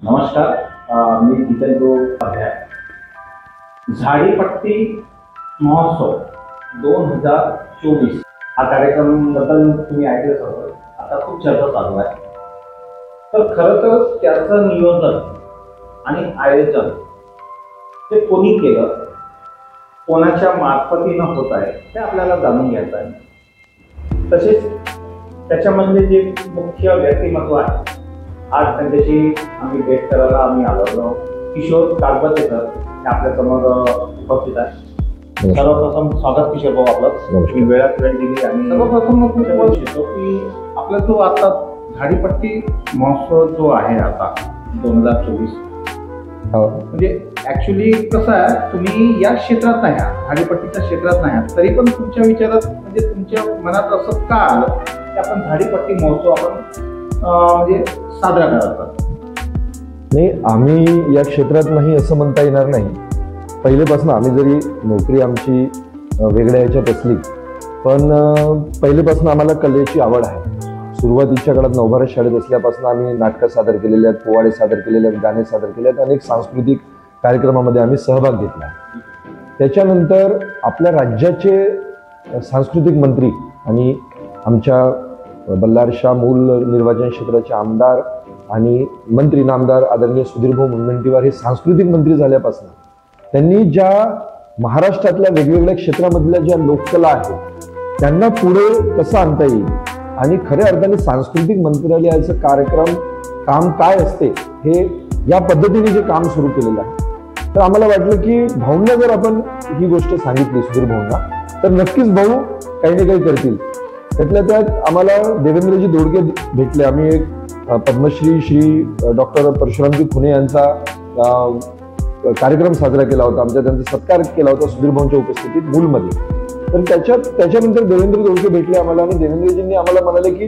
नमस्कार, मी जितेंद्र उपाध्याय. झाडीपट्टी महोत्सव 2024 हा कार्यक्रम बद्दल तुम्ही ऐकलंच असेल. आता खूप चर्चा चालू आहे. तर खरं तर त्याचं नियोजन आणि आयोजन ते कोणी केलं, कोणाच्या मार्फतीनं होत आहे ते आपल्याला जाणून घ्यायचं आहे. तसेच त्याच्यामध्ये जे मुख्य व्यक्तिमत्व आहे, आज त्यांच्याशी आम्ही भेट करायला आलो. किशोर कागबतेकर हे आपल्या समोर उपस्थित आहे. सर्वप्रथम स्वागत किशोर भाऊ आपलं. वेळात वेळ दिली. आणि सर्वप्रथम मग मी बोलू इच्छितो की आपला जो आता झाडीपट्टी महोत्सव जो आहे आता 2024, म्हणजे ऍक्च्युली कसं आहे, तुम्ही या क्षेत्रात नाही आहात, झाडीपट्टीच्या क्षेत्रात नाही आहात, तरी पण तुमच्या विचारात म्हणजे तुमच्या मनात असं का आलं की आपण झाडीपट्टी महोत्सव आपण म्हणजे साजरा करायचा? नाही, आम्ही या क्षेत्रात नाही असं म्हणता येणार नाही. पहिलेपासून आम्ही जरी नोकरी आमची वेगळ्या ह्याच्यात असली, पण पहिलेपासून आम्हाला कलेची आवड आहे. सुरुवातीच्या काळात नवभारत शाळेत असल्यापासून आम्ही नाटकं सादर केलेले आहेत, पोवाडे सादर केलेले आहेत, गाणे सादर केले आहेत, अनेक सांस्कृतिक कार्यक्रमामध्ये आम्ही सहभाग घेतला. त्याच्यानंतर आपल्या राज्याचे सांस्कृतिक मंत्री आणि आमच्या बल्लारशाह मूल निर्वाचन क्षेत्राचे आमदार आणि मंत्री नामदार आदरणीय सुधीरभाऊ मुनगंटीवार हे सांस्कृतिक मंत्री झाल्यापासून त्यांनी ज्या महाराष्ट्रातल्या वेगवेगळ्या क्षेत्रामधल्या ज्या लोककला आहेत त्यांना पुढे कसं आणता येईल आणि खऱ्या अर्थाने सांस्कृतिक मंत्रालयाचं काम काय असते हे या पद्धतीने जे काम सुरू केलेलं आहे. तर आम्हाला वाटलं की भाऊंना जर आपण ही गोष्ट सांगितली सुधीर भाऊंना, तर नक्कीच भाऊ काही ना काही करतील. त्यातल्या त्यात आम्हाला देवेंद्रजी दोडके भेटले. आम्ही एक पद्मश्री श्री डॉक्टर परशुरामजी खुने यांचा कार्यक्रम साजरा केला होता. त्यांचा सत्कार केला होता सुधीर भाऊंच्या उपस्थितीत मूलमध्ये. तर त्याच्यानंतर देवेंद्र दोडके भेटले आम्हाला आणि देवेंद्रजींनी आम्हाला म्हणाले की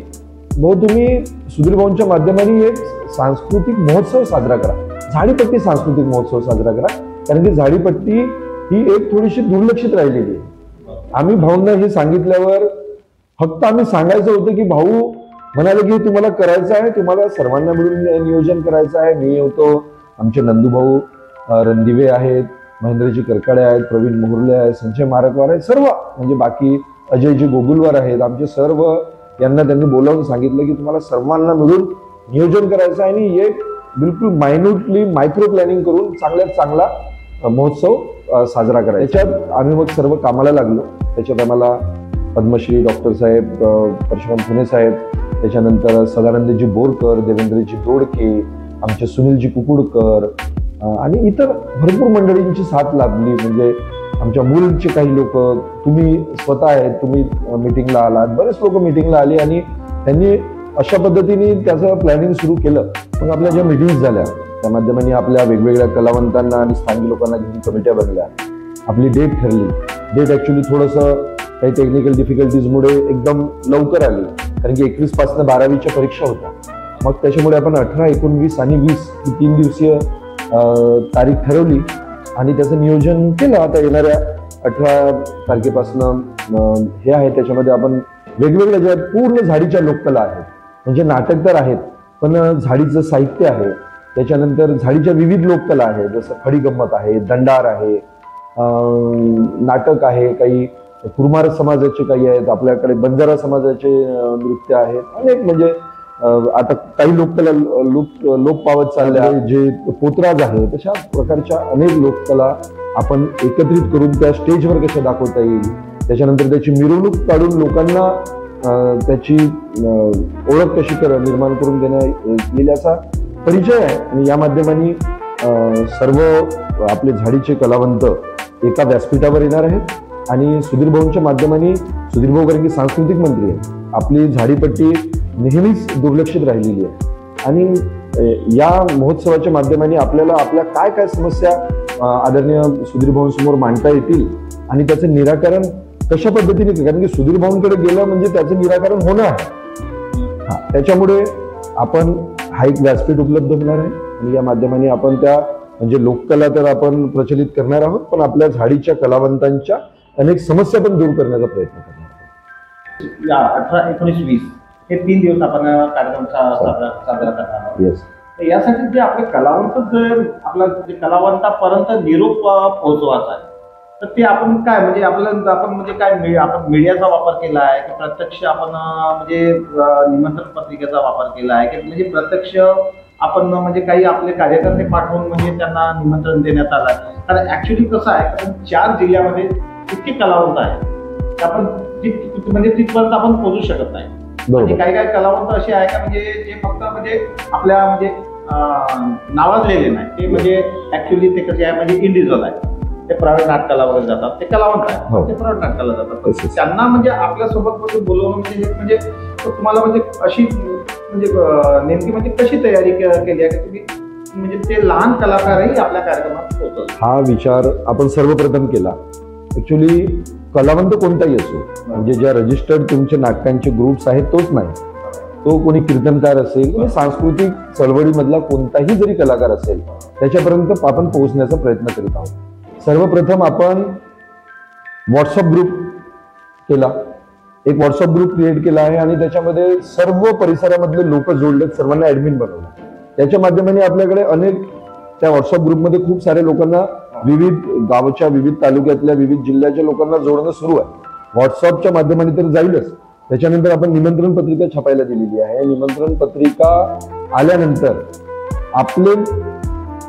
भाऊ, तुम्ही सुधीर भाऊंच्या माध्यमाने एक सांस्कृतिक महोत्सव साजरा करा, झाडीपट्टी सांस्कृतिक महोत्सव साजरा करा, कारण की झाडीपट्टी ही एक थोडीशी दुर्लक्षित राहिलेली आहे. आम्ही भाऊंना हे सांगितल्यावर फक्त आम्ही सांगायचं होतं की भाऊ म्हणाले की तुम्हाला करायचं आहे, तुम्हाला सर्वांना मिळून नियोजन करायचं आहे. मी होतो, आमचे नंदूभाऊ रणदिवे आहेत, महेंद्रजी करकाडे आहेत, प्रवीण मोहर्ले आहेत, संजय मारकवार आहेत, सर्व म्हणजे बाकी अजयजी गोगुलवार आहेत, आमचे सर्व यांना त्यांनी बोलावून सांगितलं की तुम्हाला सर्वांना मिळून नियोजन करायचं आहे आणि एक बिलकुल मायन्यूटली मायक्रो प्लॅनिंग करून चांगल्यात चांगला महोत्सव साजरा करायचा. त्याच्यात आम्ही मग सर्व कामाला लागलो. त्याच्यात आम्हाला पद्मश्री डॉक्टर साहेब परशुराम खुने साहेब, त्याच्यानंतर सदानंदजी बोरकर, देवेंद्रजी दोडके, आमचे सुनीलजी कुकुडकर आणि इतर भरपूर मंडळींची साथ लाभली. म्हणजे आमच्या मूलचे काही लोक, तुम्ही स्वतः आहेत, तुम्ही मिटिंगला आलात, बरेच लोक मिटिंगला आले आणि त्यांनी अशा पद्धतीने त्याचं प्लॅनिंग सुरू केलं. मग आपल्या ज्या मिटिंग्स झाल्या त्या माध्यमाने आपल्या वेगवेगळ्या कलावंतांना आणि स्थानिक लोकांना घेऊन कमिट्या बनल्या. आपली डेट ठरली. डेट ऍक्च्युली थोडंसं काही टेक्निकल डिफिकल्टीजमुळे एकदम लवकर आली, कारण की 21 पासून 12वीच्या परीक्षा होत्या. मग त्याच्यामुळे आपण 18, 19 आणि 20 ही 3 दिवसीय तारीख ठरवली आणि त्याचं नियोजन केलं. आता येणाऱ्या 18 तारखेपासून हे आहे, त्याच्यामध्ये आपण वेगवेगळ्या ज्या पूर्ण झाडीच्या लोककला आहेत, म्हणजे नाटक तर आहेत पण झाडीचं साहित्य आहे, त्याच्यानंतर झाडीच्या विविध लोककला आहे, जसं खडी गंमत आहे, दंडार आहे, नाटक आहे, काही कुरमार समाजाचे काही आहेत, आपल्याकडे बंजारा समाजाचे नृत्य आहेत, अनेक म्हणजे आता काही लोककला लोप पावत चालल्या आहे, जे पोतराज आहे, तशा प्रकारच्या अनेक लोककला आपण एकत्रित करून त्या स्टेजवर कशा दाखवता येईल, त्याच्यानंतर त्याची मिरवणूक काढून लोकांना त्याची ओळख कशी निर्माण करून देण्यात येईल याचा परिचय आहे. आणि या माध्यमांनी सर्व आपले झाडीचे कलावंत एका व्यासपीठावर येणार आहेत आणि सुधीर भाऊंच्या माध्यमाने, सुधीर भाऊ कारण की सांस्कृतिक मंत्री आहेत, आपली झाडीपट्टी नेहमीच दुर्लक्षित राहिलेली आहे आणि या महोत्सवाच्या माध्यमाने आपल्याला आपल्या काय काय समस्या आदरणीय सुधीर भाऊंसमोर मांडता येतील आणि त्याचं निराकरण कशा पद्धतीने, कारण की सुधीर भाऊंकडे गेलं म्हणजे त्याचं निराकरण होणं आहे. त्याच्यामुळे आपण हा एक व्यासपीठ उपलब्ध होणार आहे आणि या माध्यमाने आपण त्या म्हणजे लोककला तर आपण प्रचलित करणार आहोत, पण आपल्या झाडीच्या कलावंतांच्या अनेक समस्या पण दूर करण्याचा प्रयत्न करणार आहोत. या 18, 19, 20 हे 3 दिवस आपण कार्यक्रम साजरा करणार आहोत. तर यासाठी जे आपले कलावंत जे आपला जे कलावंतापर्यंत निरोप पोहोचवायचा आहे, तर ते आपण काय म्हणजे आपण म्हणजे काय आपण मीडियाचा वापर केला आहे की प्रत्यक्ष आपण म्हणजे निमंत्रण पत्रिकेचा वापर केला आहे की म्हणजे प्रत्यक्ष आपण म्हणजे काही आपले कार्यकर्ते पाठवून म्हणजे त्यांना निमंत्रण देण्यात आलं आहे? कारण ऍक्च्युली कसं आहे, कारण 4 जिल्ह्यामध्ये इतके कलावंत आहेत की आपण म्हणजे तिथपर्यंत आपण पोहोचू शकत नाही. म्हणजे काही काही कलावंत असे आहे का म्हणजे जे फक्त म्हणजे आपल्या म्हणजे नावाजलेले नाही, ते म्हणजे ऍक्च्युली ते कसे आहे म्हणजे इंडिव्हिज्युअल आहे, ते प्रायव्हेट नाटकाला वगैरे जातात, ते कलावंत आहेत, ते प्रायव्हेट नाटकाला जातात. त्यांना म्हणजे आपल्यासोबत म्हणजे बोलवणं म्हणजे तुम्हाला म्हणजे अशी म्हणजे नेमकी म्हणजे कशी तयारी केली आहे की तुम्ही म्हणजे ते लहान कलाकारही आपल्या कार्यक्रमात पोहोचतात? हा विचार आपण सर्वप्रथम केला. ऍक्च्युली कलावंत कोणताही असो, म्हणजे ज्या रजिस्टर्ड तुमचे नाटकांचे ग्रुप्स आहेत तोच नाही, तो कोणी कीर्तनकार असेल किंवा सांस्कृतिक चळवळीमधला कोणताही जरी कलाकार असेल त्याच्यापर्यंत आपण पोहोचण्याचा प्रयत्न करीत आहोत. सर्वप्रथम आपण व्हॉट्सअप ग्रुप केला, एक व्हॉट्सअप ग्रुप क्रिएट केला आहे आणि त्याच्यामध्ये सर्व परिसरामधले लोक जोडलेत, सर्वांना ऍडमिन बनवलं. त्याच्या माध्यमाने आपल्याकडे अनेक त्या व्हॉट्सअप ग्रुपमध्ये खूप साऱ्या लोकांना, विविध गावच्या, विविध तालुक्यातल्या, विविध जिल्ह्याच्या लोकांना जोडणं सुरू आहे. व्हॉट्सअपच्या माध्यमाने तर जाईलच, त्याच्यानंतर आपण निमंत्रण पत्रिका छापायला दिलेली आहे. निमंत्रण पत्रिका आल्यानंतर आपले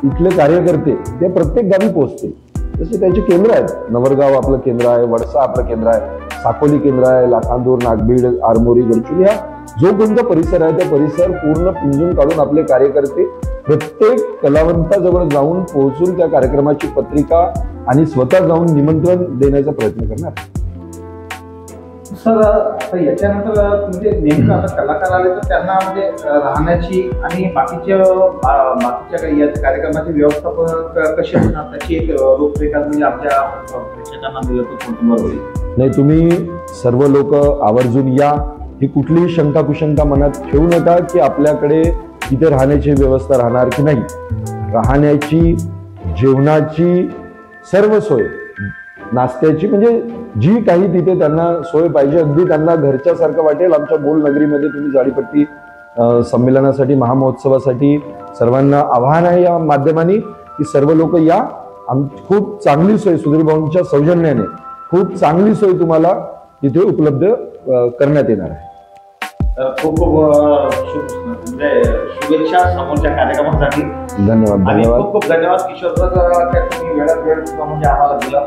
इथले कार्यकर्ते ते प्रत्येक गावी पोहोचते. तसे त्याचे केंद्र आहेत, नवरगाव आपलं केंद्र आहे, वडसा आपलं केंद्र आहे, साकोली केंद्र आहे, लाखांदूर, नागबीड, आरमोरी, गडचिरोली, हा जो कोणता परिसर आहे त्या परिसर पूर्ण पिंजून काढून आपले कार्यकर्ते प्रत्येक कलावंताजवळ जाऊन पोहोचून त्या कार्यक्रमाची पत्रिका आणि स्वतः जाऊन निमंत्रण देण्याचा प्रयत्न करणार. सर याच्यानंतर म्हणजे नेमकं आता कलाकार आले तर त्यांना म्हणजे राहण्याची आणि बाकीच्या काही याच्या कार्यक्रमाची व्यवस्थापन कशी होणार त्याची एक रूपरेखा म्हणजे आपल्या प्रेक्षकांना दिलं तर बरोबर होईल. नाही, तुम्ही सर्व लोक आवर्जून या. ही कुठलीही शंका कुशंका मनात ठेवू नका की आपल्याकडे तिथे राहण्याची व्यवस्था राहणार की नाही. राहण्याची, जेवणाची सर्व सोय, नाश्त्याची, म्हणजे जी काही तिथे त्यांना सोय पाहिजे, अगदी त्यांना घरच्या सारखं वाटेल. आमच्या बोल नगरीमध्ये तुम्ही जाडीपट्टी संमेलनासाठी, महामहोत्सवासाठी सर्वांना आव्हान आहे या माध्यमाने की सर्व लोक या. खूप चांगली सोय सुधीर भाऊंच्या सौजन्याने खूप चांगली सोय तुम्हाला तिथे उपलब्ध करण्यात येणार आहे. खूप म्हणजे शुभेच्छा समोरच्या कार्यक्रमासाठी. धन्यवाद. खूप खूप धन्यवाद किशोर सर, तुम्ही वेळात वेळ म्हणजे आम्हाला दिला.